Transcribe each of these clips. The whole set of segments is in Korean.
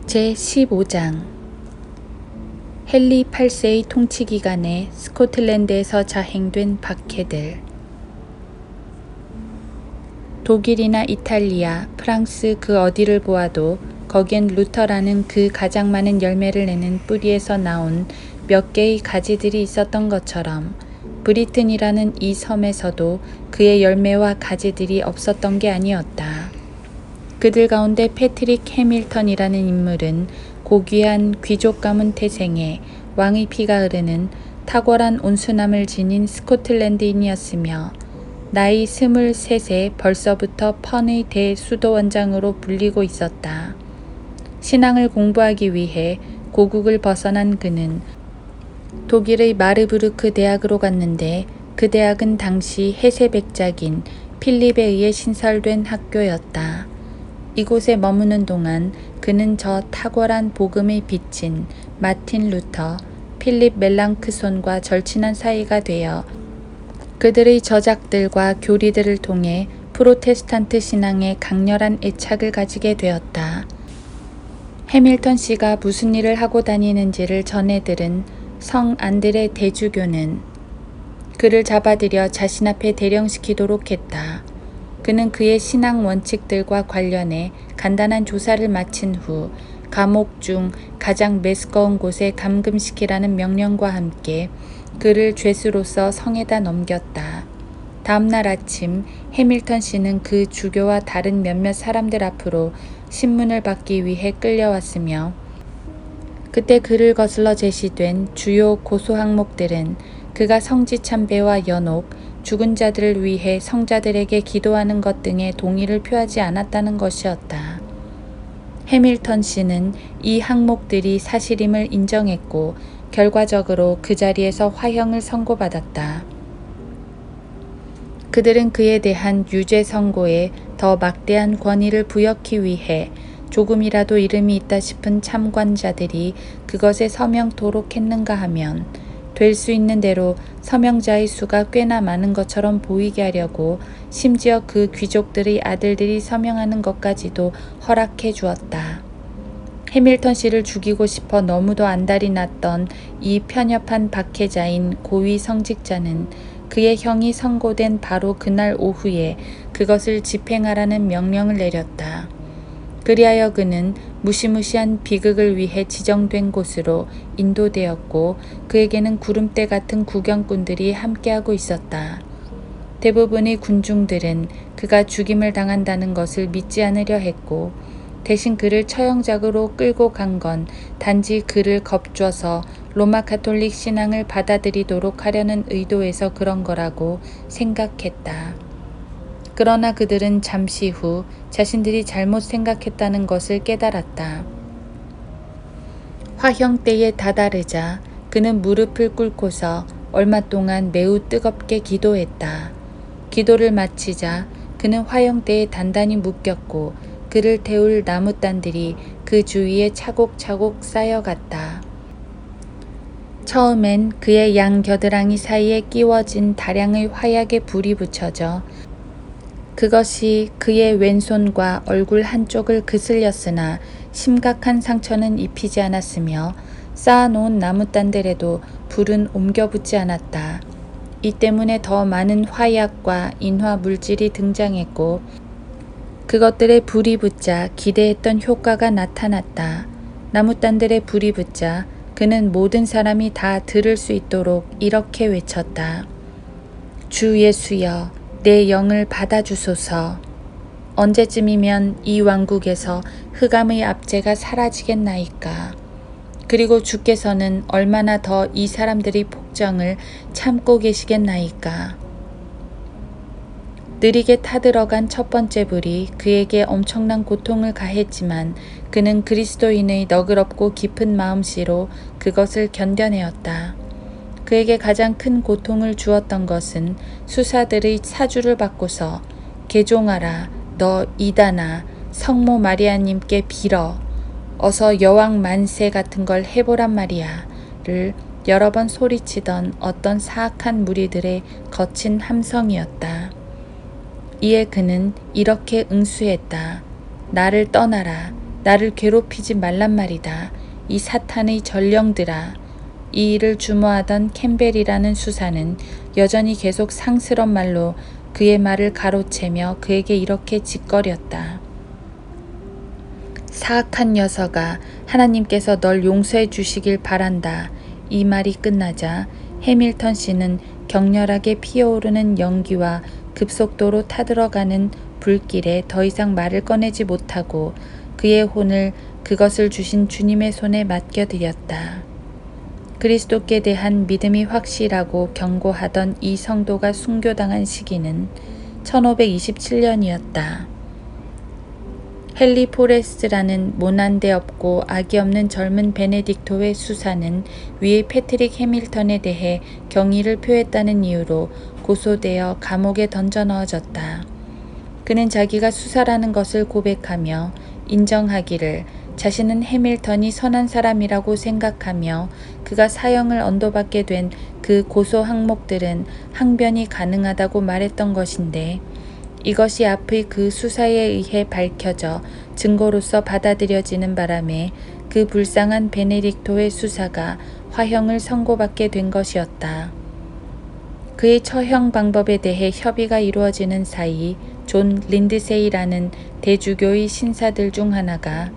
제15장 헨리 8세의 통치 기간에 스코틀랜드에서 자행된 박해들. 독일이나 이탈리아, 프랑스 그 어디를 보아도 거기엔 루터라는 그 가장 많은 열매를 내는 뿌리에서 나온 몇 개의 가지들이 있었던 것처럼 브리튼이라는 이 섬에서도 그의 열매와 가지들이 없었던 게 아니었다. 그들 가운데 패트릭 해밀턴이라는 인물은 고귀한 귀족 가문 태생에 왕의 피가 흐르는 탁월한 온순함을 지닌 스코틀랜드인이었으며 나이 23세 벌써부터 펀의 대수도원장으로 불리고 있었다. 신앙을 공부하기 위해 고국을 벗어난 그는 독일의 마르부르크 대학으로 갔는데 그 대학은 당시 해세백작인 필립에 의해 신설된 학교였다. 이곳에 머무는 동안 그는 저 탁월한 복음의 빛인 마틴 루터, 필립 멜랑크손과 절친한 사이가 되어 그들의 저작들과 교리들을 통해 프로테스탄트 신앙에 강렬한 애착을 가지게 되었다. 해밀턴 씨가 무슨 일을 하고 다니는지를 전해 들은 성 안드레 대주교는 그를 잡아들여 자신 앞에 대령시키도록 했다. 그는 그의 신앙 원칙들과 관련해 간단한 조사를 마친 후 감옥 중 가장 매스꺼운 곳에 감금시키라는 명령과 함께 그를 죄수로서 성에다 넘겼다. 다음날 아침 해밀턴 씨는 그 주교와 다른 몇몇 사람들 앞으로 신문을 받기 위해 끌려왔으며 그때 그를 거슬러 제시된 주요 고소 항목들은 그가 성지 참배와 연옥, 죽은 자들을 위해 성자들에게 기도하는 것 등의 동의를 표하지 않았다는 것이었다. 해밀턴 씨는 이 항목들이 사실임을 인정했고 결과적으로 그 자리에서 화형을 선고받았다. 그들은 그에 대한 유죄 선고에 더 막대한 권위를 부여하기 위해 조금이라도 이름이 있다 싶은 참관자들이 그것에 서명토록 했는가 하면 될 수 있는 대로 서명자의 수가 꽤나 많은 것처럼 보이게 하려고 심지어 그 귀족들의 아들들이 서명하는 것까지도 허락해 주었다. 해밀턴 씨를 죽이고 싶어 너무도 안달이 났던 이 편협한 박해자인 고위 성직자는 그의 형이 선고된 바로 그날 오후에 그것을 집행하라는 명령을 내렸다. 그리하여 그는 무시무시한 비극을 위해 지정된 곳으로 인도되었고 그에게는 구름대 같은 구경꾼들이 함께하고 있었다. 대부분의 군중들은 그가 죽임을 당한다는 것을 믿지 않으려 했고 대신 그를 처형작으로 끌고 간 건 단지 그를 겁줘서 로마 가톨릭 신앙을 받아들이도록 하려는 의도에서 그런 거라고 생각했다. 그러나 그들은 잠시 후 자신들이 잘못 생각했다는 것을 깨달았다. 화형때에 다다르자 그는 무릎을 꿇고서 얼마 동안 매우 뜨겁게 기도했다. 기도를 마치자 그는 화형때에 단단히 묶였고 그를 태울 나무단들이 그 주위에 차곡차곡 쌓여갔다. 처음엔 그의 양 겨드랑이 사이에 끼워진 다량의 화약에 불이 붙여져 그것이 그의 왼손과 얼굴 한쪽을 그슬렸으나 심각한 상처는 입히지 않았으며 쌓아놓은 나무단들에도 불은 옮겨붙지 않았다. 이 때문에 더 많은 화약과 인화 물질이 등장했고 그것들에 불이 붙자 기대했던 효과가 나타났다. 나무단들에 불이 붙자 그는 모든 사람이 다 들을 수 있도록 이렇게 외쳤다. 주 예수여, 내 영을 받아주소서. 언제쯤이면 이 왕국에서 흑암의 압제가 사라지겠나이까. 그리고 주께서는 얼마나 더 이 사람들의 폭정을 참고 계시겠나이까. 느리게 타들어간 첫 번째 불이 그에게 엄청난 고통을 가했지만 그는 그리스도인의 너그럽고 깊은 마음씨로 그것을 견뎌내었다. 그에게 가장 큰 고통을 주었던 것은 수사들의 사주를 받고서 개종하라, 너 이다나, 성모 마리아님께 빌어, 어서 여왕 만세 같은 걸 해보란 말이야를 여러 번 소리치던 어떤 사악한 무리들의 거친 함성이었다. 이에 그는 이렇게 응수했다. 나를 떠나라. 나를 괴롭히지 말란 말이다. 이 사탄의 전령들아. 이 일을 주모하던 캠벨이라는 수사는 여전히 계속 상스런 말로 그의 말을 가로채며 그에게 이렇게 짓거렸다. 사악한 녀석아, 하나님께서 널 용서해 주시길 바란다. 이 말이 끝나자 해밀턴 씨는 격렬하게 피어오르는 연기와 급속도로 타들어가는 불길에 더 이상 말을 꺼내지 못하고 그의 혼을 그것을 주신 주님의 손에 맡겨드렸다. 그리스도께 대한 믿음이 확실하고 견고하던 이 성도가 순교당한 시기는 1527년이었다. 헨리 포레스트라는 모난데 없고 악이 없는 젊은 베네딕토의 수사는 위의 패트릭 해밀턴에 대해 경의를 표했다는 이유로 고소되어 감옥에 던져 넣어졌다. 그는 자기가 수사라는 것을 고백하며 인정하기를 자신은 해밀턴이 선한 사람이라고 생각하며 그가 사형을 언도받게 된 그 고소 항목들은 항변이 가능하다고 말했던 것인데 이것이 앞의 그 수사에 의해 밝혀져 증거로서 받아들여지는 바람에 그 불쌍한 베네딕토의 수사가 화형을 선고받게 된 것이었다. 그의 처형 방법에 대해 협의가 이루어지는 사이 존 린드세이라는 대주교의 신사들 중 하나가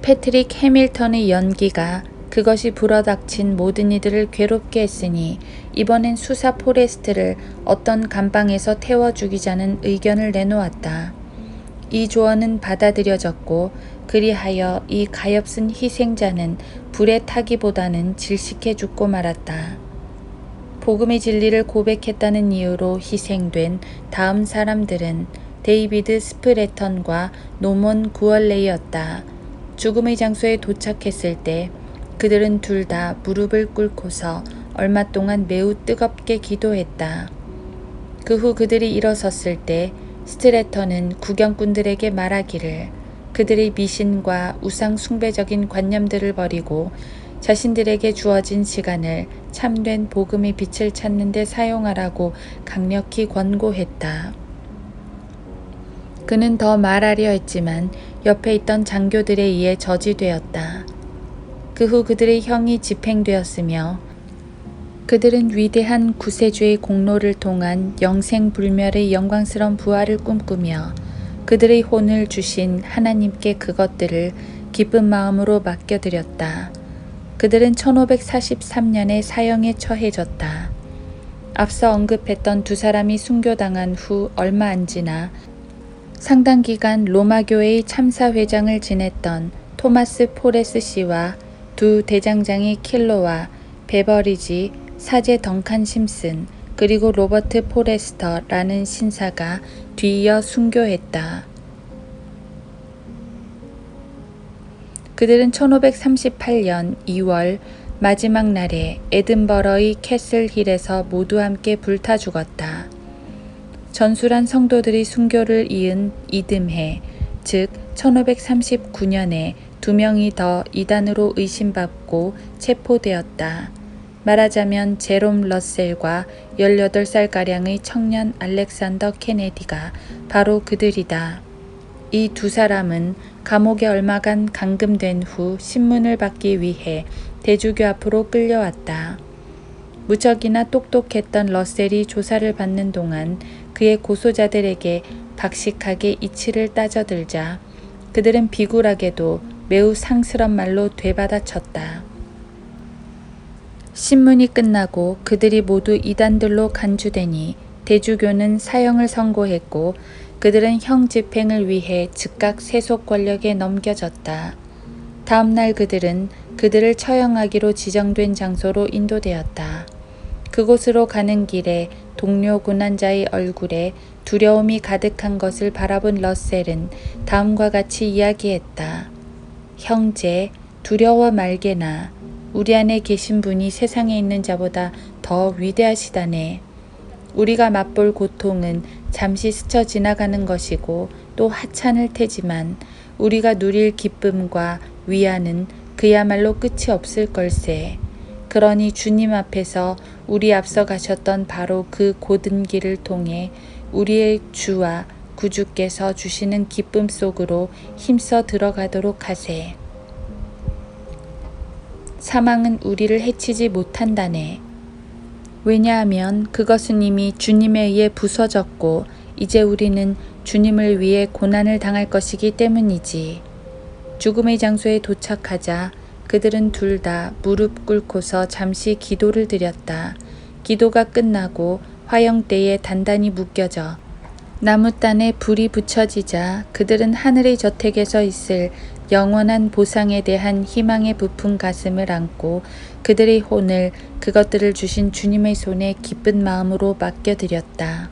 패트릭 해밀턴의 연기가 그것이 불어닥친 모든 이들을 괴롭게 했으니 이번엔 수사 포레스트를 어떤 감방에서 태워 죽이자는 의견을 내놓았다. 이 조언은 받아들여졌고 그리하여 이 가엾은 희생자는 불에 타기보다는 질식해 죽고 말았다. 복음의 진리를 고백했다는 이유로 희생된 다음 사람들은 데이비드 스프레턴과 노먼 구얼레이였다. 죽음의 장소에 도착했을 때 그들은 둘 다 무릎을 꿇고서 얼마 동안 매우 뜨겁게 기도했다. 그 후 그들이 일어섰을 때 스트레턴은 구경꾼들에게 말하기를 그들의 미신과 우상 숭배적인 관념들을 버리고 자신들에게 주어진 시간을 참된 복음의 빛을 찾는 데 사용하라고 강력히 권고했다. 그는 더 말하려 했지만 옆에 있던 장교들에 의해 저지되었다. 그 후 그들의 형이 집행되었으며 그들은 위대한 구세주의 공로를 통한 영생불멸의 영광스러운 부활을 꿈꾸며 그들의 혼을 주신 하나님께 그것들을 기쁜 마음으로 맡겨드렸다. 그들은 1543년에 사형에 처해졌다. 앞서 언급했던 두 사람이 순교당한 후 얼마 안 지나 상당 기간 로마교회의 참사회장을 지냈던 토마스 포레스 씨와 두 대장장이 킬로와 베버리지, 사제 덩칸 심슨, 그리고 로버트 포레스터라는 신사가 뒤이어 순교했다. 그들은 1538년 2월 마지막 날에 에든버러의 캐슬힐에서 모두 함께 불타 죽었다. 전술한 성도들이 순교를 이은 이듬해, 즉 1539년에 2명이 더 이단으로 의심받고 체포되었다. 말하자면 제롬 러셀과 18살가량의 청년 알렉산더 케네디가 바로 그들이다. 이 두 사람은 감옥에 얼마간 감금된 후 신문을 받기 위해 대주교 앞으로 끌려왔다. 무척이나 똑똑했던 러셀이 조사를 받는 동안 그의 고소자들에게 박식하게 이치를 따져들자 그들은 비굴하게도 매우 상스런 말로 되받아쳤다. 신문이 끝나고 그들이 모두 이단들로 간주되니 대주교는 사형을 선고했고 그들은 형 집행을 위해 즉각 세속 권력에 넘겨졌다. 다음 날 그들은 그들을 처형하기로 지정된 장소로 인도되었다. 그곳으로 가는 길에 동료 고난자의 얼굴에 두려움이 가득한 것을 바라본 러셀은 다음과 같이 이야기했다. 형제, 두려워 말게나. 우리 안에 계신 분이 세상에 있는 자보다 더 위대하시다네. 우리가 맛볼 고통은 잠시 스쳐 지나가는 것이고 또 하찮을 테지만 우리가 누릴 기쁨과 위안은 그야말로 끝이 없을 걸세. 그러니 주님 앞에서 우리 앞서 가셨던 바로 그 고든 길을 통해 우리의 주와 구주께서 주시는 기쁨 속으로 힘써 들어가도록 하세. 사망은 우리를 해치지 못한다네. 왜냐하면 그것은 이미 주님에 의해 부서졌고 이제 우리는 주님을 위해 고난을 당할 것이기 때문이지. 죽음의 장소에 도착하자 그들은 둘 다 무릎 꿇고서 잠시 기도를 드렸다. 기도가 끝나고 화형대에 단단히 묶여져 나무단에 불이 붙여지자 그들은 하늘의 저택에서 있을 영원한 보상에 대한 희망에 부푼 가슴을 안고 그들의 혼을 그것들을 주신 주님의 손에 기쁜 마음으로 맡겨드렸다.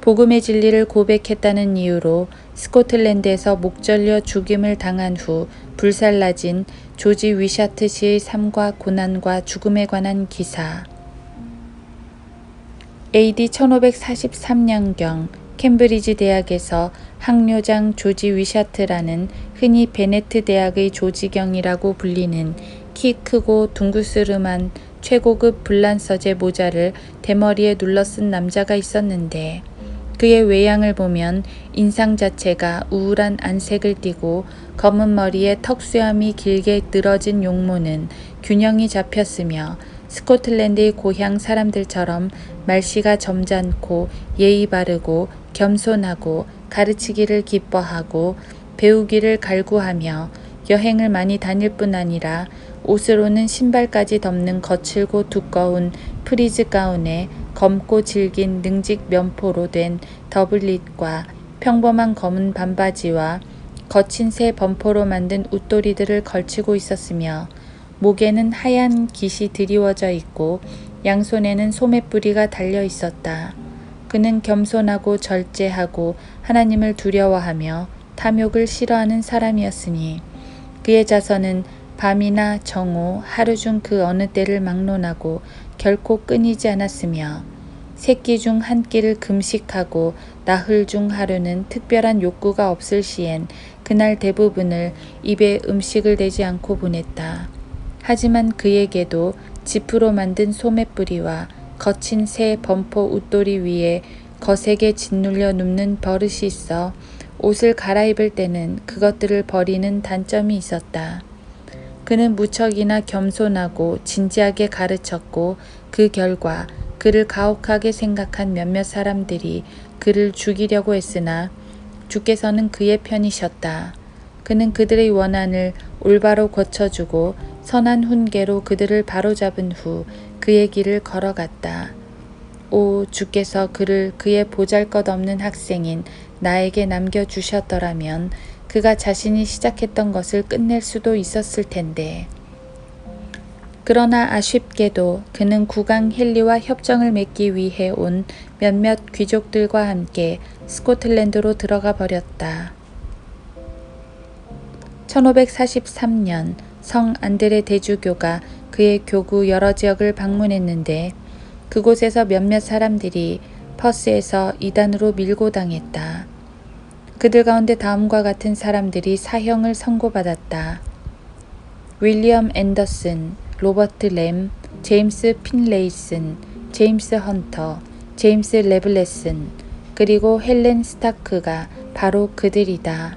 복음의 진리를 고백했다는 이유로 스코틀랜드에서 목 절려 죽임을 당한 후 불살라진 조지 위샤트 씨의 삶과 고난과 죽음에 관한 기사. AD 1543년경 캠브리지 대학에서 학료장 조지 위샤트라는 흔히 베네트 대학의 조지경이라고 불리는 키 크고 둥그스름한 최고급 불란서제 모자를 대머리에 눌러 쓴 남자가 있었는데 그의 외양을 보면 인상 자체가 우울한 안색을 띠고 검은 머리에 턱수염이 길게 늘어진 용모는 균형이 잡혔으며 스코틀랜드의 고향 사람들처럼 말씨가 점잖고 예의 바르고 겸손하고 가르치기를 기뻐하고 배우기를 갈구하며 여행을 많이 다닐 뿐 아니라 옷으로는 신발까지 덮는 거칠고 두꺼운 프리즈 가운에 검고 질긴 능직 면포로 된 더블릿과 평범한 검은 반바지와 거친 새 범퍼로 만든 웃도리들을 걸치고 있었으며 목에는 하얀 깃이 드리워져 있고 양손에는 소매뿌리가 달려 있었다. 그는 겸손하고 절제하고 하나님을 두려워하며 탐욕을 싫어하는 사람이었으니 그의 자선은 밤이나 정오, 하루 중 그 어느 때를 막론하고 결코 끊이지 않았으며 새끼 중 한 끼를 금식하고 나흘 중 하루는 특별한 욕구가 없을 시엔 그날 대부분을 입에 음식을 대지 않고 보냈다. 하지만 그에게도 지프로 만든 소매뿌리와 거친 새 범퍼 웃돌이 위에 거세게 짓눌려 눕는 버릇이 있어 옷을 갈아입을 때는 그것들을 버리는 단점이 있었다. 그는 무척이나 겸손하고 진지하게 가르쳤고 그 결과 그를 가혹하게 생각한 몇몇 사람들이 그를 죽이려고 했으나 주께서는 그의 편이셨다. 그는 그들의 원한을 올바로 고쳐주고 선한 훈계로 그들을 바로잡은 후 그의 길을 걸어갔다. 오, 주께서 그를 그의 보잘것없는 학생인 나에게 남겨주셨더라면 그가 자신이 시작했던 것을 끝낼 수도 있었을 텐데. 그러나 아쉽게도 그는 국왕 헨리와 협정을 맺기 위해 온 몇몇 귀족들과 함께 스코틀랜드로 들어가 버렸다. 1543년 성 안드레 대주교가 그의 교구 여러 지역을 방문했는데 그곳에서 몇몇 사람들이 퍼스에서 이단으로 밀고 당했다. 그들 가운데 다음과 같은 사람들이 사형을 선고받았다. 윌리엄 앤더슨, 로버트 램, 제임스 핀레이슨, 제임스 헌터, 제임스 레블레슨, 그리고 헬렌 스타크가 바로 그들이다.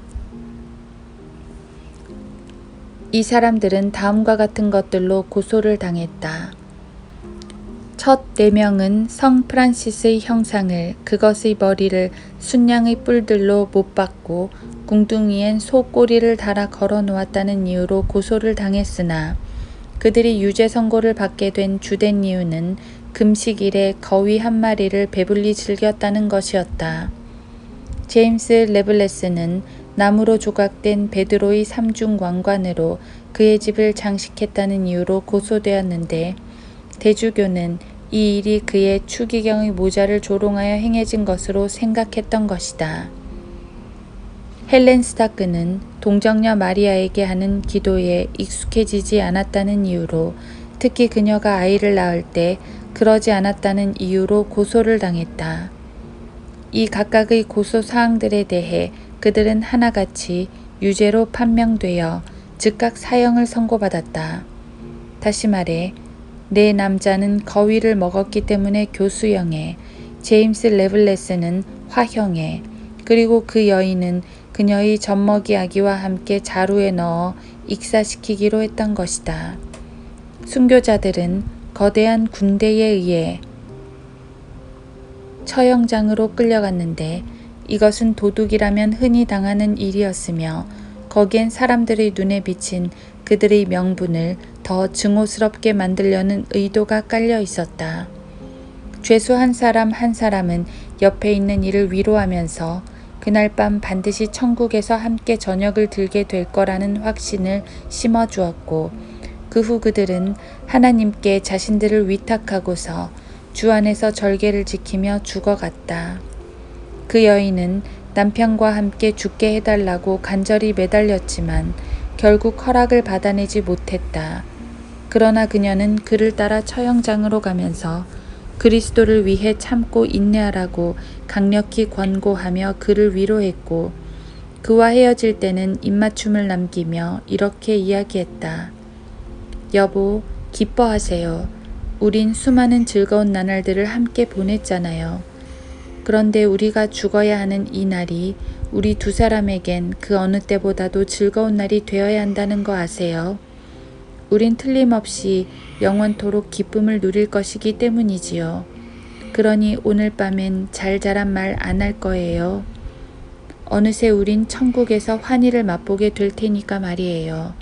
이 사람들은 다음과 같은 것들로 고소를 당했다. 첫 4명은 성 프란시스의 형상을 그것의 머리를 순양의 뿔들로 못 박고 궁둥이엔 소 꼬리를 달아 걸어 놓았다는 이유로 고소를 당했으나 그들이 유죄 선고를 받게 된 주된 이유는 금식일에 거위 한 마리를 배불리 즐겼다는 것이었다. 제임스 레블레스는 나무로 조각된 베드로의 삼중 왕관으로 그의 집을 장식했다는 이유로 고소되었는데 대주교는 이 일이 그의 추기경의 모자를 조롱하여 행해진 것으로 생각했던 것이다. 헬렌 스타크는 동정녀 마리아에게 하는 기도에 익숙해지지 않았다는 이유로 특히 그녀가 아이를 낳을 때 그러지 않았다는 이유로 고소를 당했다. 이 각각의 고소 사항들에 대해 그들은 하나같이 유죄로 판명되어 즉각 사형을 선고받았다. 다시 말해 네 남자는 거위를 먹었기 때문에 교수형에, 제임스 레블레스는 화형에, 그리고 그 여인은 그녀의 젖먹이 아기와 함께 자루에 넣어 익사시키기로 했던 것이다. 순교자들은 거대한 군대에 의해 처형장으로 끌려갔는데 이것은 도둑이라면 흔히 당하는 일이었으며 거기엔 사람들의 눈에 비친 그들의 명분을 더 증오스럽게 만들려는 의도가 깔려 있었다. 죄수 한 사람 한 사람은 옆에 있는 이를 위로하면서 그날 밤 반드시 천국에서 함께 저녁을 들게 될 거라는 확신을 심어주었고 그 후 그들은 하나님께 자신들을 위탁하고서 주 안에서 절개를 지키며 죽어갔다. 그 여인은 남편과 함께 죽게 해달라고 간절히 매달렸지만 결국 허락을 받아내지 못했다. 그러나 그녀는 그를 따라 처형장으로 가면서 그리스도를 위해 참고 인내하라고 강력히 권고하며 그를 위로했고 그와 헤어질 때는 입맞춤을 남기며 이렇게 이야기했다. 여보, 기뻐하세요. 우린 수많은 즐거운 나날들을 함께 보냈잖아요. 그런데 우리가 죽어야 하는 이 날이 우리 두 사람에겐 그 어느 때보다도 즐거운 날이 되어야 한다는 거 아세요? 우린 틀림없이 영원토록 기쁨을 누릴 것이기 때문이지요. 그러니 오늘 밤엔 잘잘한 말 안 할 거예요. 어느새 우린 천국에서 환희를 맛보게 될 테니까 말이에요.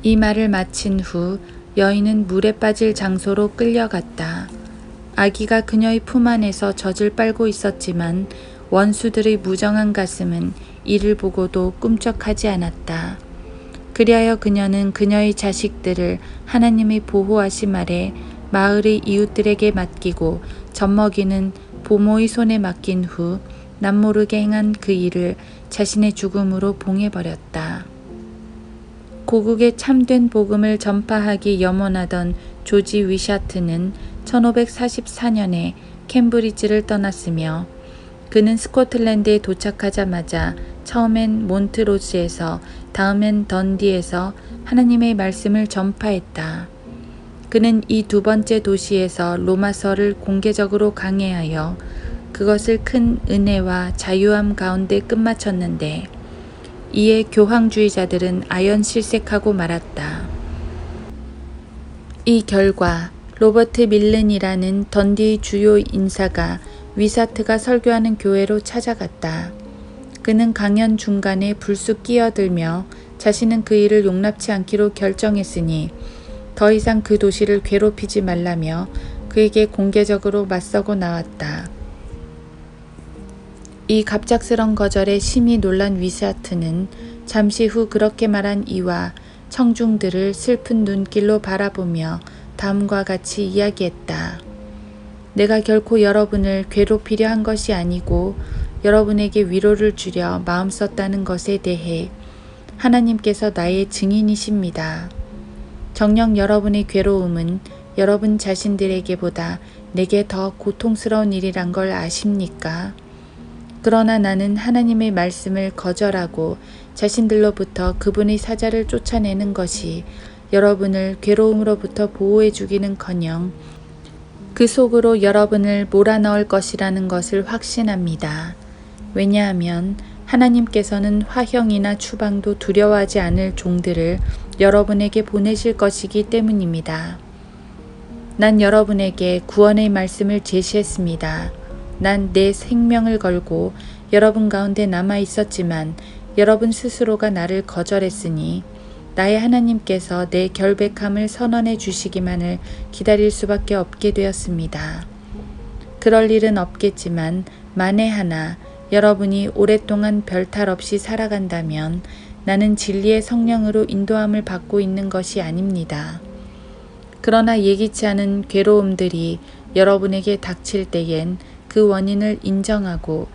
이 말을 마친 후 여인은 물에 빠질 장소로 끌려갔다. 아기가 그녀의 품 안에서 젖을 빨고 있었지만 원수들의 무정한 가슴은 이를 보고도 꿈쩍하지 않았다. 그리하여 그녀는 그녀의 자식들을 하나님의 보호하심 아래 마을의 이웃들에게 맡기고 젖먹이는 보모의 손에 맡긴 후 남모르게 행한 그 일을 자신의 죽음으로 봉해버렸다. 고국의 참된 복음을 전파하기 염원하던 조지 위샤트는 1544년에 캠브리지를 떠났으며 그는 스코틀랜드에 도착하자마자 처음엔 몬트로스에서 다음엔 던디에서 하나님의 말씀을 전파했다. 그는 이 두 번째 도시에서 로마서를 공개적으로 강해하여 그것을 큰 은혜와 자유함 가운데 끝마쳤는데 이에 교황주의자들은 아연실색하고 말았다. 이 결과 로버트 밀른이라는 던디의 주요 인사가 위사트가 설교하는 교회로 찾아갔다. 그는 강연 중간에 불쑥 끼어들며 자신은 그 일을 용납치 않기로 결정했으니 더 이상 그 도시를 괴롭히지 말라며 그에게 공개적으로 맞서고 나왔다. 이 갑작스런 거절에 심히 놀란 위사트는 잠시 후 그렇게 말한 이와 청중들을 슬픈 눈길로 바라보며 다음과 같이 이야기했다. 내가 결코 여러분을 괴롭히려 한 것이 아니고 여러분에게 위로를 주려 마음 썼다는 것에 대해 하나님께서 나의 증인이십니다. 정녕 여러분의 괴로움은 여러분 자신들에게보다 내게 더 고통스러운 일이란 걸 아십니까? 그러나 나는 하나님의 말씀을 거절하고 자신들로부터 그분의 사자를 쫓아내는 것이 여러분을 괴로움으로부터 보호해 주기는커녕 그 속으로 여러분을 몰아넣을 것이라는 것을 확신합니다. 왜냐하면 하나님께서는 화형이나 추방도 두려워하지 않을 종들을 여러분에게 보내실 것이기 때문입니다. 난 여러분에게 구원의 말씀을 제시했습니다. 난 내 생명을 걸고 여러분 가운데 남아 있었지만 여러분 스스로가 나를 거절했으니 나의 하나님께서 내 결백함을 선언해 주시기만을 기다릴 수밖에 없게 되었습니다. 그럴 일은 없겠지만 만에 하나 여러분이 오랫동안 별탈 없이 살아간다면 나는 진리의 성령으로 인도함을 받고 있는 것이 아닙니다. 그러나 예기치 않은 괴로움들이 여러분에게 닥칠 때엔 그 원인을 인정하고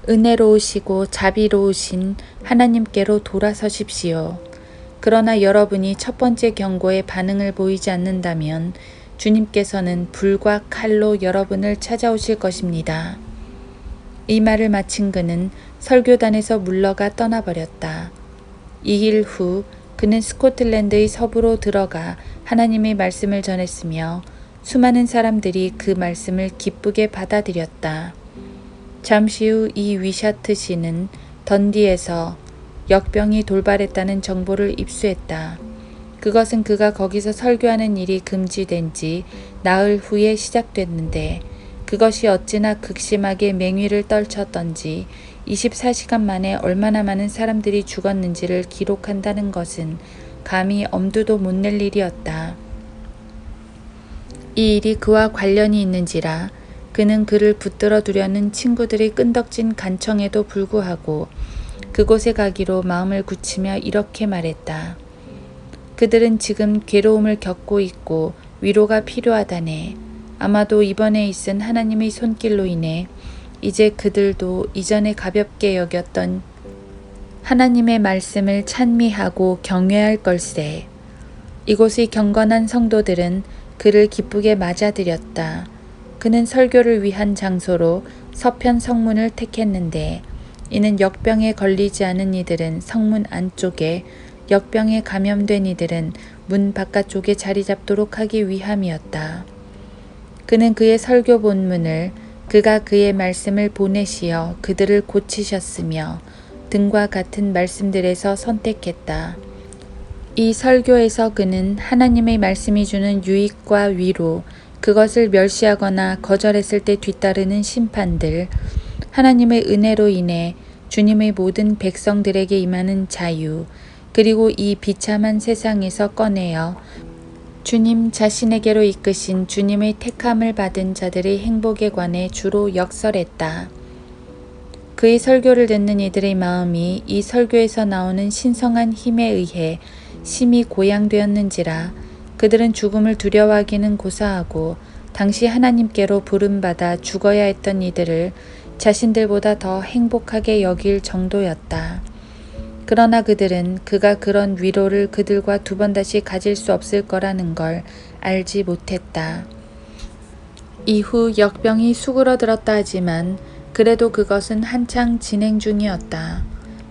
은혜로우시고 자비로우신 하나님께로 돌아서십시오. 그러나 여러분이 첫 번째 경고에 반응을 보이지 않는다면 주님께서는 불과 칼로 여러분을 찾아오실 것입니다. 이 말을 마친 그는 설교단에서 물러가 떠나버렸다. 이 일 후 그는 스코틀랜드의 서부로 들어가 하나님의 말씀을 전했으며 수많은 사람들이 그 말씀을 기쁘게 받아들였다. 잠시 후 이 위샤트 씨는 던디에서 역병이 돌발했다는 정보를 입수했다. 그것은 그가 거기서 설교하는 일이 금지된 지 나흘 후에 시작됐는데 그것이 어찌나 극심하게 맹위를 떨쳤던지 24시간 만에 얼마나 많은 사람들이 죽었는지를 기록한다는 것은 감히 엄두도 못 낼 일이었다. 이 일이 그와 관련이 있는지라 그는 그를 붙들어 두려는 친구들이 끈덕진 간청에도 불구하고 그곳에 가기로 마음을 굳히며 이렇게 말했다. 그들은 지금 괴로움을 겪고 있고 위로가 필요하다네. 아마도 이번에 있은 하나님의 손길로 인해 이제 그들도 이전에 가볍게 여겼던 하나님의 말씀을 찬미하고 경외할 걸세. 이곳의 경건한 성도들은 그를 기쁘게 맞아들였다. 그는 설교를 위한 장소로 서편 성문을 택했는데 이는 역병에 걸리지 않은 이들은 성문 안쪽에, 역병에 감염된 이들은 문 바깥쪽에 자리 잡도록 하기 위함이었다. 그는 그의 설교 본문을 그가 그의 말씀을 보내시어 그들을 고치셨으며 등과 같은 말씀들에서 선택했다. 이 설교에서 그는 하나님의 말씀이 주는 유익과 위로, 그것을 멸시하거나 거절했을 때 뒤따르는 심판들, 하나님의 은혜로 인해 주님의 모든 백성들에게 임하는 자유, 그리고 이 비참한 세상에서 꺼내어 주님 자신에게로 이끄신 주님의 택함을 받은 자들의 행복에 관해 주로 역설했다. 그의 설교를 듣는 이들의 마음이 이 설교에서 나오는 신성한 힘에 의해 심히 고양되었는지라 그들은 죽음을 두려워하기는 고사하고 당시 하나님께로 부름받아 죽어야 했던 이들을 자신들보다 더 행복하게 여길 정도였다. 그러나 그들은 그가 그런 위로를 그들과 두 번 다시 가질 수 없을 거라는 걸 알지 못했다. 이후 역병이 수그러들었다 하지만 그래도 그것은 한창 진행 중이었다.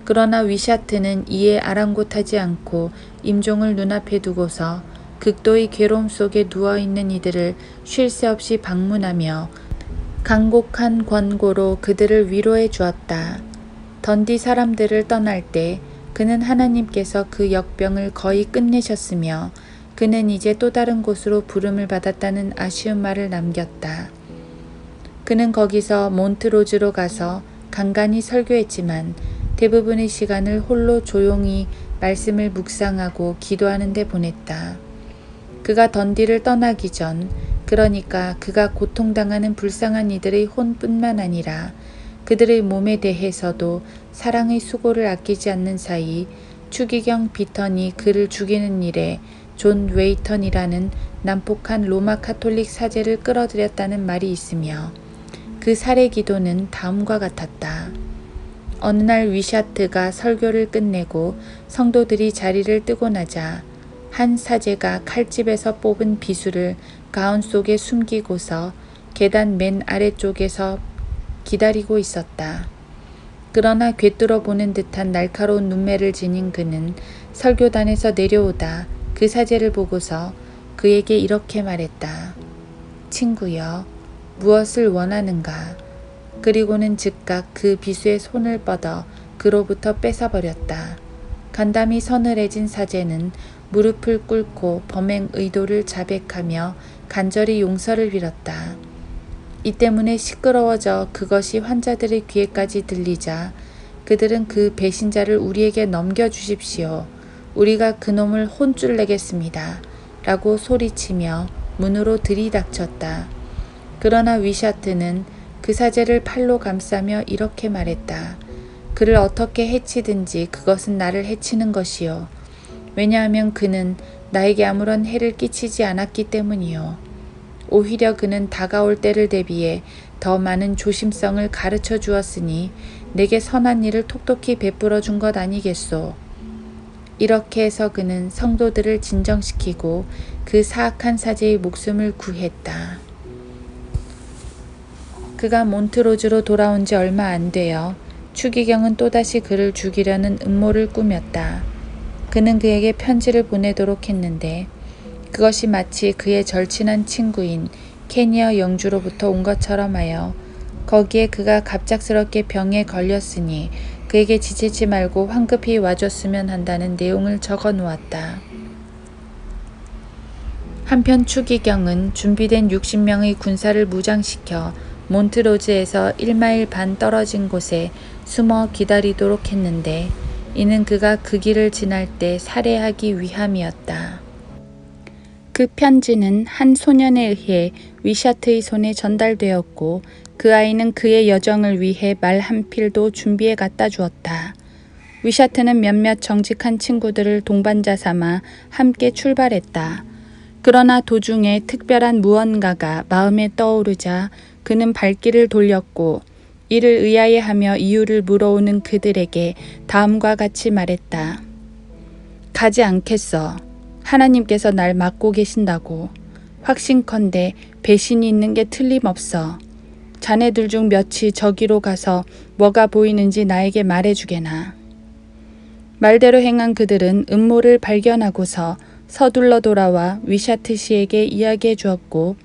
그러나 위샤트는 이에 아랑곳하지 않고 임종을 눈앞에 두고서 극도의 괴로움 속에 누워있는 이들을 쉴 새 없이 방문하며 간곡한 권고로 그들을 위로해 주었다. 던디 사람들을 떠날 때 그는 하나님께서 그 역병을 거의 끝내셨으며 그는 이제 또 다른 곳으로 부름을 받았다는 아쉬운 말을 남겼다. 그는 거기서 몬트로즈로 가서 간간히 설교했지만 대부분의 시간을 홀로 조용히 말씀을 묵상하고 기도하는 데 보냈다. 그가 던디를 떠나기 전, 그러니까 그가 고통당하는 불쌍한 이들의 혼뿐만 아니라 그들의 몸에 대해서도 사랑의 수고를 아끼지 않는 사이 추기경 비턴이 그를 죽이는 일에 존 웨이턴이라는 난폭한 로마 카톨릭 사제를 끌어들였다는 말이 있으며 그 살해 기도는 다음과 같았다. 어느 날 위샤트가 설교를 끝내고 성도들이 자리를 뜨고 나자 한 사제가 칼집에서 뽑은 비수를 가운 속에 숨기고서 계단 맨 아래쪽에서 기다리고 있었다. 그러나 꿰뚫어 보는 듯한 날카로운 눈매를 지닌 그는 설교단에서 내려오다 그 사제를 보고서 그에게 이렇게 말했다. 친구여, 무엇을 원하는가? 그리고는 즉각 그 비수의 손을 뻗어 그로부터 뺏어버렸다. 간담이 서늘해진 사제는 무릎을 꿇고 범행 의도를 자백하며 간절히 용서를 빌었다. 이 때문에 시끄러워져 그것이 환자들의 귀에까지 들리자 그들은 그 배신자를 우리에게 넘겨주십시오. 우리가 그놈을 혼쭐 내겠습니다. 라고 소리치며 문으로 들이닥쳤다. 그러나 위샤트는 그 사제를 팔로 감싸며 이렇게 말했다. 그를 어떻게 해치든지 그것은 나를 해치는 것이요. 왜냐하면 그는 나에게 아무런 해를 끼치지 않았기 때문이요. 오히려 그는 다가올 때를 대비해 더 많은 조심성을 가르쳐 주었으니 내게 선한 일을 톡톡히 베풀어 준 것 아니겠소. 이렇게 해서 그는 성도들을 진정시키고 그 사악한 사제의 목숨을 구했다. 그가 몬트로즈로 돌아온 지 얼마 안 되어 추기경은 또다시 그를 죽이려는 음모를 꾸몄다. 그는 그에게 편지를 보내도록 했는데 그것이 마치 그의 절친한 친구인 케니어 영주로부터 온 것처럼 하여 거기에 그가 갑작스럽게 병에 걸렸으니 그에게 지치지 말고 황급히 와줬으면 한다는 내용을 적어 놓았다. 한편 추기경은 준비된 60명의 군사를 무장시켜 몬트로즈에서 1마일 반 떨어진 곳에 숨어 기다리도록 했는데 이는 그가 그 길을 지날 때 살해하기 위함이었다. 그 편지는 한 소년에 의해 위샤트의 손에 전달되었고 그 아이는 그의 여정을 위해 말 한 필도 준비해 갖다 주었다. 위샤트는 몇몇 정직한 친구들을 동반자 삼아 함께 출발했다. 그러나 도중에 특별한 무언가가 마음에 떠오르자 그는 발길을 돌렸고 이를 의아해하며 이유를 물어오는 그들에게 다음과 같이 말했다. 가지 않겠어. 하나님께서 날 막고 계신다고. 확신컨대 배신이 있는 게 틀림없어. 자네들 중 몇이 저기로 가서 뭐가 보이는지 나에게 말해주게나. 말대로 행한 그들은 음모를 발견하고서 서둘러 돌아와 위샤트 씨에게 이야기해 주었고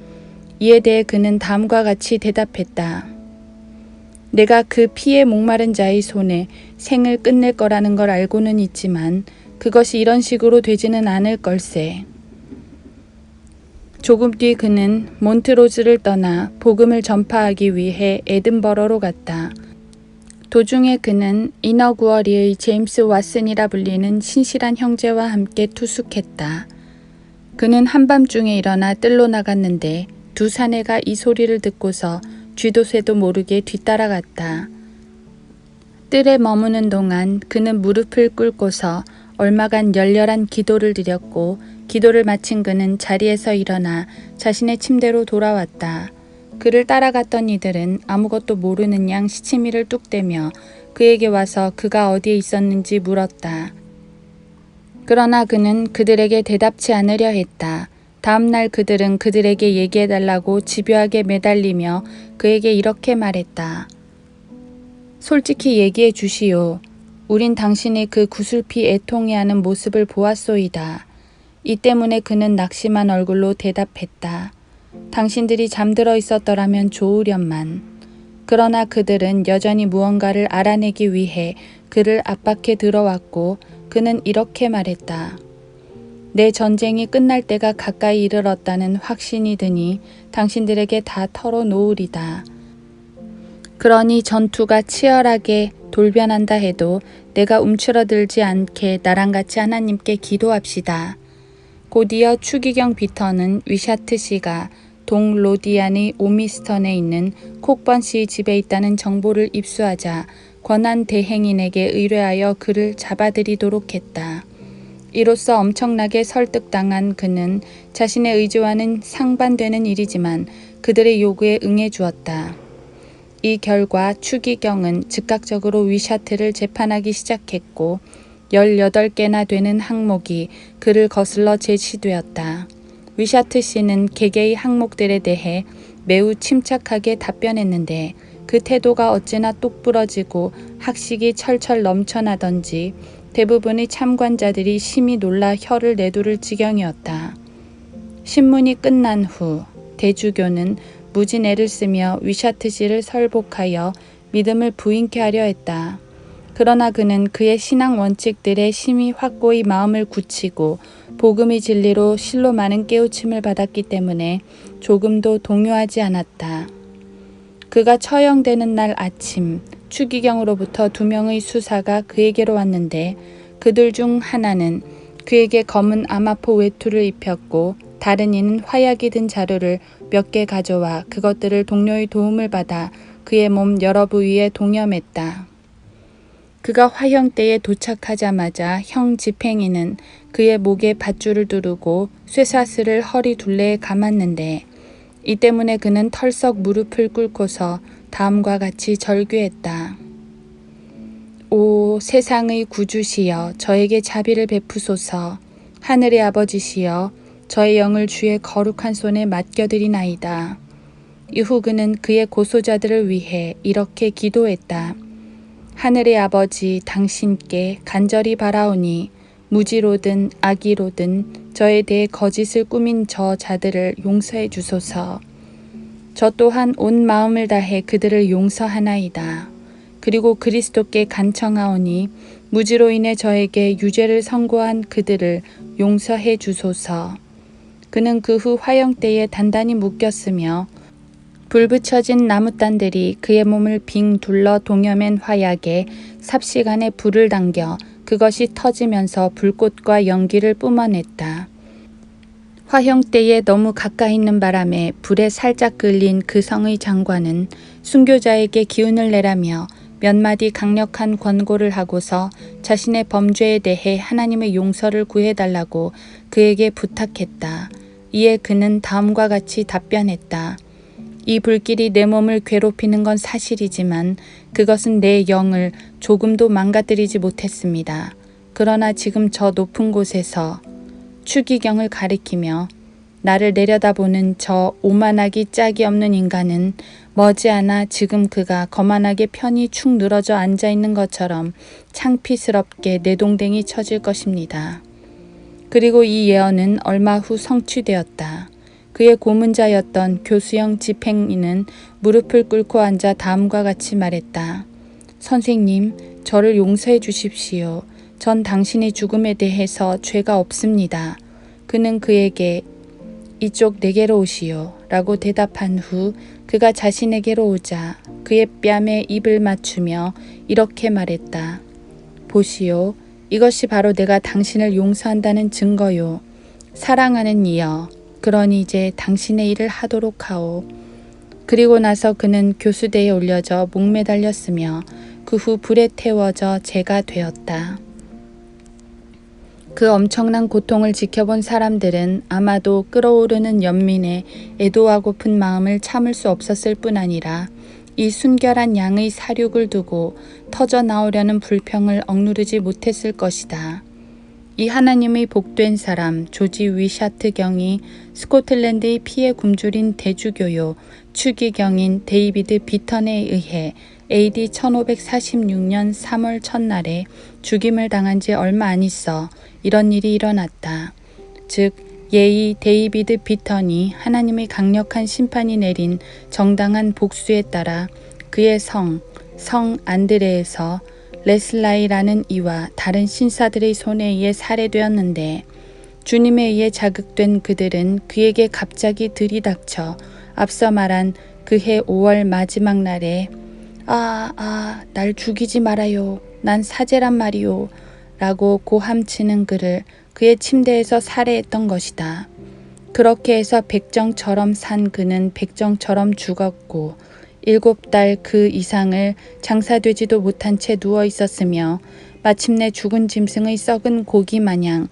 이에 대해 그는 다음과 같이 대답했다. 내가 그 피에 목마른 자의 손에 생을 끝낼 거라는 걸 알고는 있지만 그것이 이런 식으로 되지는 않을 걸세. 조금 뒤 그는 몬트로즈를 떠나 복음을 전파하기 위해 에든버러로 갔다. 도중에 그는 이너구어리의 제임스 왓슨이라 불리는 신실한 형제와 함께 투숙했다. 그는 한밤중에 일어나 뜰로 나갔는데 두 사내가 이 소리를 듣고서 쥐도 새도 모르게 뒤따라갔다. 뜰에 머무는 동안 그는 무릎을 꿇고서 얼마간 열렬한 기도를 드렸고 기도를 마친 그는 자리에서 일어나 자신의 침대로 돌아왔다. 그를 따라갔던 이들은 아무것도 모르는 양 시치미를 뚝대며 그에게 와서 그가 어디에 있었는지 물었다. 그러나 그는 그들에게 대답치 않으려 했다. 다음 날 그들은 그들에게 얘기해달라고 집요하게 매달리며 그에게 이렇게 말했다. 솔직히 얘기해 주시오. 우린 당신이 그 구슬피 애통해하는 모습을 보았소이다. 이 때문에 그는 낙심한 얼굴로 대답했다. 당신들이 잠들어 있었더라면 좋으련만. 그러나 그들은 여전히 무언가를 알아내기 위해 그를 압박해 들어왔고 그는 이렇게 말했다. 내 전쟁이 끝날 때가 가까이 이르렀다는 확신이 드니 당신들에게 다 털어놓으리다. 그러니 전투가 치열하게 돌변한다 해도 내가 움츠러들지 않게 나랑 같이 하나님께 기도합시다. 곧이어 추기경 비터는 위샤트 씨가 동로디안의 오미스턴에 있는 콕번 씨의 집에 있다는 정보를 입수하자 권한 대행인에게 의뢰하여 그를 잡아들이도록 했다. 이로써 엄청나게 설득당한 그는 자신의 의지와는 상반되는 일이지만 그들의 요구에 응해 주었다. 이 결과 추기경은 즉각적으로 위샤트를 재판하기 시작했고 18개나 되는 항목이 그를 거슬러 제시되었다. 위샤트 씨는 개개의 항목들에 대해 매우 침착하게 답변했는데 그 태도가 어찌나 똑부러지고 학식이 철철 넘쳐나던지 대부분의 참관자들이 심히 놀라 혀를 내두를 지경이었다. 신문이 끝난 후 대주교는 무진 애를 쓰며 위샤트 씨를 설복하여 믿음을 부인케 하려 했다. 그러나 그는 그의 신앙 원칙들에 심히 확고히 마음을 굳히고 복음의 진리로 실로 많은 깨우침을 받았기 때문에 조금도 동요하지 않았다. 그가 처형되는 날 아침 추기경으로부터 2명의 수사가 그에게로 왔는데 그들 중 하나는 그에게 검은 아마포 외투를 입혔고 다른 이는 화약이 든 자루를 몇 개 가져와 그것들을 동료의 도움을 받아 그의 몸 여러 부위에 동염했다. 그가 화형대에 도착하자마자 형 집행인은 그의 목에 밧줄을 두르고 쇠사슬을 허리 둘레에 감았는데 이 때문에 그는 털썩 무릎을 꿇고서 다음과 같이 절규했다. 오 세상의 구주시여 저에게 자비를 베푸소서. 하늘의 아버지시여 저의 영을 주의 거룩한 손에 맡겨드리나이다. 이후 그는 그의 고소자들을 위해 이렇게 기도했다. 하늘의 아버지 당신께 간절히 바라오니 무지로든 악의로든 저에 대해 거짓을 꾸민 저 자들을 용서해 주소서. 저 또한 온 마음을 다해 그들을 용서하나이다. 그리고 그리스도께 간청하오니 무지로 인해 저에게 유죄를 선고한 그들을 용서해 주소서. 그는 그 후 화형 때에 단단히 묶였으며 불붙여진 나무단들이 그의 몸을 빙 둘러 동여맨 화약에 삽시간에 불을 당겨 그것이 터지면서 불꽃과 연기를 뿜어냈다. 화형 때에 너무 가까이 있는 바람에 불에 살짝 끌린 그 성의 장관은 순교자에게 기운을 내라며 몇 마디 강력한 권고를 하고서 자신의 범죄에 대해 하나님의 용서를 구해달라고 그에게 부탁했다. 이에 그는 다음과 같이 답변했다. 이 불길이 내 몸을 괴롭히는 건 사실이지만 그것은 내 영을 조금도 망가뜨리지 못했습니다. 그러나 지금 저 높은 곳에서 추기경을 가리키며 나를 내려다보는 저 오만하기 짝이 없는 인간은 머지않아 지금 그가 거만하게 편히 축 늘어져 앉아있는 것처럼 창피스럽게 내동댕이 쳐질 것입니다. 그리고 이 예언은 얼마 후 성취되었다. 그의 고문자였던 교수형 집행인은 무릎을 꿇고 앉아 다음과 같이 말했다. 선생님, 저를 용서해 주십시오. 전 당신의 죽음에 대해서 죄가 없습니다. 그는 그에게 이쪽 내게로 오시오 라고 대답한 후 그가 자신에게로 오자 그의 뺨에 입을 맞추며 이렇게 말했다. 보시오. 이것이 바로 내가 당신을 용서한다는 증거요. 사랑하는 이여. 그러니 이제 당신의 일을 하도록 하오. 그리고 나서 그는 교수대에 올려져 목매달렸으며 그 후 불에 태워져 재가 되었다. 그 엄청난 고통을 지켜본 사람들은 아마도 끓어오르는 연민에 애도하고픈 마음을 참을 수 없었을 뿐 아니라 이 순결한 양의 사륙을 두고 터져 나오려는 불평을 억누르지 못했을 것이다. 이 하나님의 복된 사람 조지 위샤트 경이 스코틀랜드의 피에 굶주린 대주교요 추기경인 데이비드 비턴에 의해 AD 1546년 3월 첫날에 죽임을 당한 지 얼마 안 있어 이런 일이 일어났다. 즉 예의 데이비드 비턴이 하나님의 강력한 심판이 내린 정당한 복수에 따라 그의 성 안드레에서 레슬라이라는 이와 다른 신사들의 손에 의해 살해되었는데 주님에 의해 자극된 그들은 그에게 갑자기 들이닥쳐 앞서 말한 그해 5월 마지막 날에 날 죽이지 말아요. 난 사제란 말이요. 라고 고함치는 그를 그의 침대에서 살해했던 것이다. 그렇게 해서 백정처럼 산 그는 백정처럼 죽었고 7달 그 이상을 장사되지도 못한 채 누워 있었으며 마침내 죽은 짐승의 썩은 고기 마냥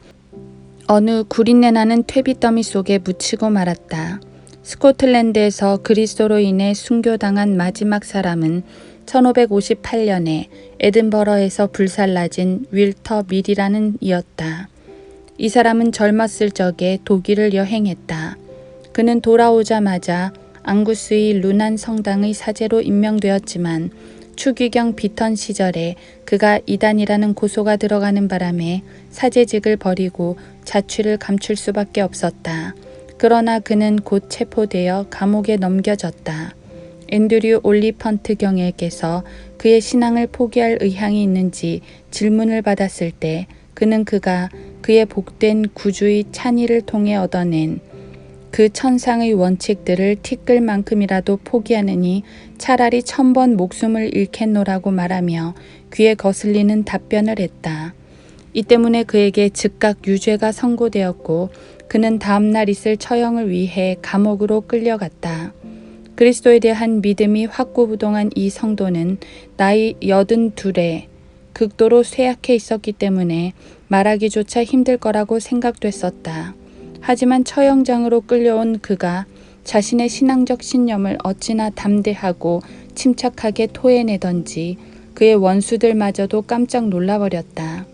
어느 구린내 나는 퇴비더미 속에 묻히고 말았다. 스코틀랜드에서 그리스도로 인해 순교당한 마지막 사람은 1558년에 에든버러에서 불살라진 윌터 밀이라는 이였다. 이 사람은 젊었을 적에 독일을 여행했다. 그는 돌아오자마자 앙구스의 루난 성당의 사제로 임명되었지만 추기경 비턴 시절에 그가 이단이라는 고소가 들어가는 바람에 사제직을 버리고 자취를 감출 수밖에 없었다. 그러나 그는 곧 체포되어 감옥에 넘겨졌다. 앤드류 올리펀트 경에게서 그의 신앙을 포기할 의향이 있는지 질문을 받았을 때 그는 그가 그의 복된 구주의 찬의를 통해 얻어낸 그 천상의 원칙들을 티끌 만큼이라도 포기하느니 차라리 1000번 목숨을 잃겠노라고 말하며 귀에 거슬리는 답변을 했다. 이 때문에 그에게 즉각 유죄가 선고되었고 그는 다음날 있을 처형을 위해 감옥으로 끌려갔다. 그리스도에 대한 믿음이 확고부동한 이 성도는 나이 82에 극도로 쇠약해 있었기 때문에 말하기조차 힘들 거라고 생각됐었다. 하지만 처형장으로 끌려온 그가 자신의 신앙적 신념을 어찌나 담대하고 침착하게 토해내던지 그의 원수들마저도 깜짝 놀라버렸다.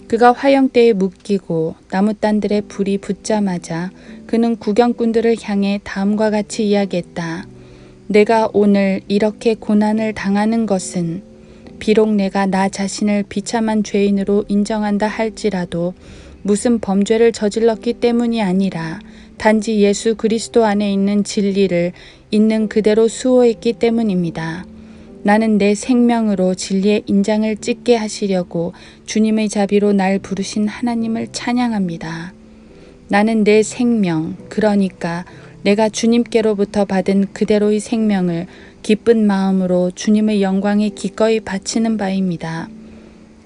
그가 화형대에 묶이고 나무단들의 불이 붙자마자 그는 구경꾼들을 향해 다음과 같이 이야기했다. 내가 오늘 이렇게 고난을 당하는 것은 비록 내가 나 자신을 비참한 죄인으로 인정한다 할지라도 무슨 범죄를 저질렀기 때문이 아니라 단지 예수 그리스도 안에 있는 진리를 있는 그대로 수호했기 때문입니다. 나는 내 생명으로 진리의 인장을 찍게 하시려고 주님의 자비로 날 부르신 하나님을 찬양합니다. 나는 내 생명, 그러니까 내가 주님께로부터 받은 그대로의 생명을 기쁜 마음으로 주님의 영광에 기꺼이 바치는 바입니다.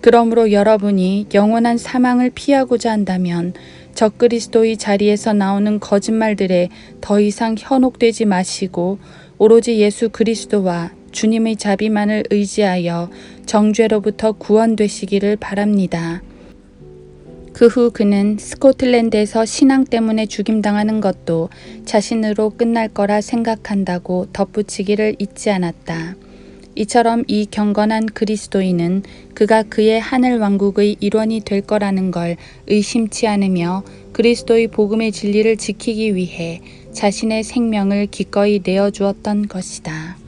그러므로 여러분이 영원한 사망을 피하고자 한다면 적그리스도의 자리에서 나오는 거짓말들에 더 이상 현혹되지 마시고 오로지 예수 그리스도와 주님의 자비만을 의지하여 정죄로부터 구원되시기를 바랍니다. 그 후 그는 스코틀랜드에서 신앙 때문에 죽임당하는 것도 자신으로 끝날 거라 생각한다고 덧붙이기를 잊지 않았다. 이처럼 이 경건한 그리스도인은 그가 그의 하늘 왕국의 일원이 될 거라는 걸 의심치 않으며 그리스도의 복음의 진리를 지키기 위해 자신의 생명을 기꺼이 내어주었던 것이다.